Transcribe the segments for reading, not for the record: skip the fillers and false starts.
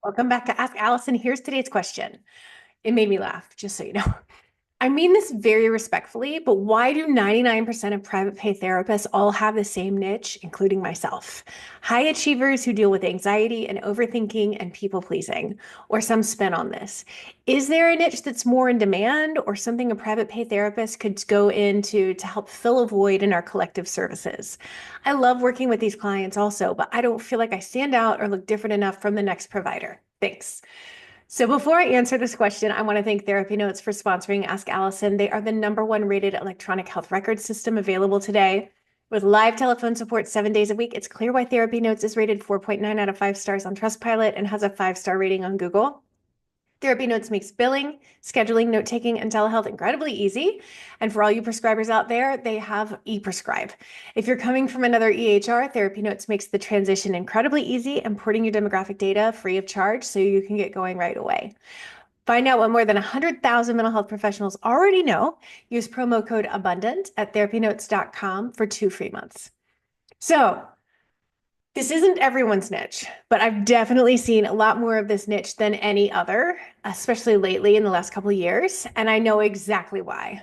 Welcome back to Ask Allison. Here's today's question. It made me laugh, just so you know. I mean this very respectfully, but why do 99% of private pay therapists all have the same niche, including myself? High achievers who deal with anxiety and overthinking and people pleasing, or some spin on this. Is there a niche that's more in demand or something a private pay therapist could go into to help fill a void in our collective services? I love working with these clients also, but I don't feel like I stand out or look different enough from the next provider. Thanks. So before I answer this question, I want to thank Therapy Notes for sponsoring Ask Allison. They are the #1 rated electronic health record system available today. With live telephone support 7 days a week, it's clear why Therapy Notes is rated 4.9 out of 5 stars on Trustpilot and has a 5-star rating on Google. Therapy Notes makes billing, scheduling, note-taking, and telehealth incredibly easy. And for all you prescribers out there, they have ePrescribe. If you're coming from another EHR, Therapy Notes makes the transition incredibly easy, importing your demographic data free of charge so you can get going right away. Find out what more than 100,000 mental health professionals already know. Use promo code ABUNDANT at therapynotes.com for 2 free months. So, this isn't everyone's niche, but I've definitely seen a lot more of this niche than any other, especially lately in the last couple of years. And I know exactly why.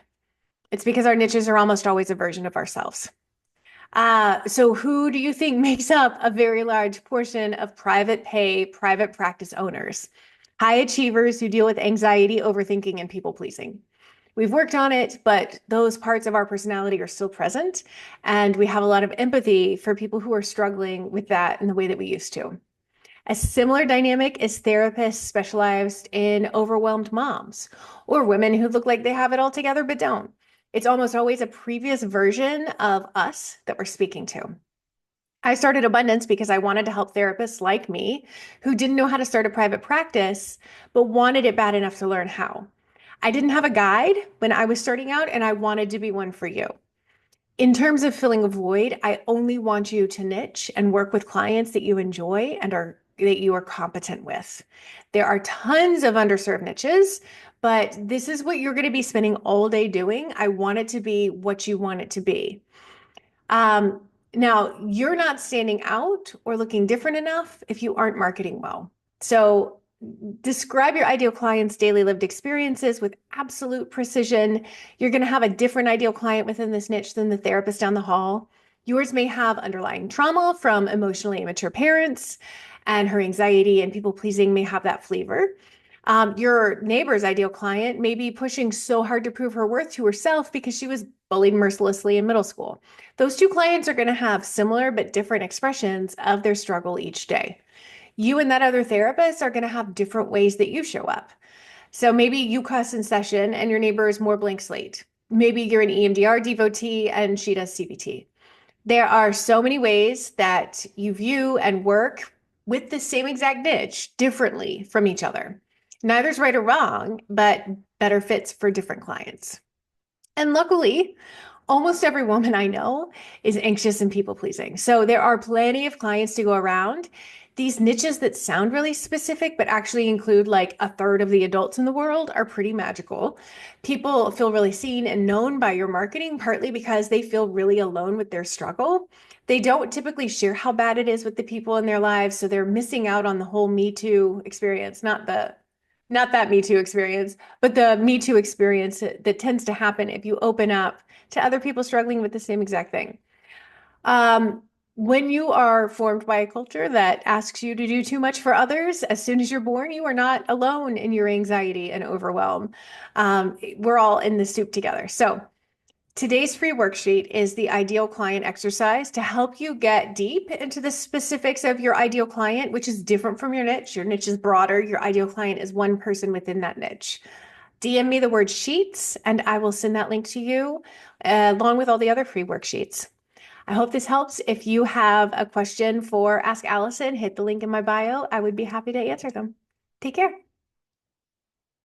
It's because our niches are almost always a version of ourselves. So who do you think makes up a very large portion of private pay, private practice owners? High achievers who deal with anxiety, overthinking, and people pleasing. We've worked on it, but those parts of our personality are still present. And we have a lot of empathy for people who are struggling with that in the way that we used to. A similar dynamic is therapists specialized in overwhelmed moms or women who look like they have it all together but don't. It's almost always a previous version of us that we're speaking to. I started Abundance because I wanted to help therapists like me who didn't know how to start a private practice, but wanted it bad enough to learn how. I didn't have a guide when I was starting out, and I wanted to be one for you. In terms of filling a void, I only want you to niche and work with clients that you enjoy and that you are competent with. There are tons of underserved niches, but this is what you're going to be spending all day doing. I want it to be what you want it to be. Now, you're not standing out or looking different enough if you aren't marketing well. So describe your ideal client's daily lived experiences with absolute precision. You're going to have a different ideal client within this niche than the therapist down the hall. Yours may have underlying trauma from emotionally immature parents, and her anxiety and people pleasing may have that flavor. Your neighbor's ideal client may be pushing so hard to prove her worth to herself because she was bullied mercilessly in middle school. Those two clients are going to have similar but different expressions of their struggle each day. You and that other therapist are going to have different ways that you show up. So maybe you cuss in session and your neighbor is more blank slate. Maybe you're an EMDR devotee and she does CBT. There are so many ways that you view and work with the same exact niche differently from each other. Neither's right or wrong, but better fits for different clients. And luckily, almost every woman I know is anxious and people pleasing. So there are plenty of clients to go around. These niches that sound really specific, but actually include like a third of the adults in the world are pretty magical. People feel really seen and known by your marketing, partly because they feel really alone with their struggle. They don't typically share how bad it is with the people in their lives, so they're missing out on the whole Me Too experience, not that Me Too experience, but the Me Too experience that tends to happen if you open up to other people struggling with the same exact thing. When you are formed by a culture that asks you to do too much for others, as soon as you're born, you are not alone in your anxiety and overwhelm. We're all in the soup together. So today's free worksheet is the ideal client exercise to help you get deep into the specifics of your ideal client, which is different from your niche. Your niche is broader. Your ideal client is one person within that niche. DM me the word sheets and I will send that link to you along with all the other free worksheets. I hope this helps. If you have a question for Ask Allison, hit the link in my bio. I would be happy to answer them. Take care.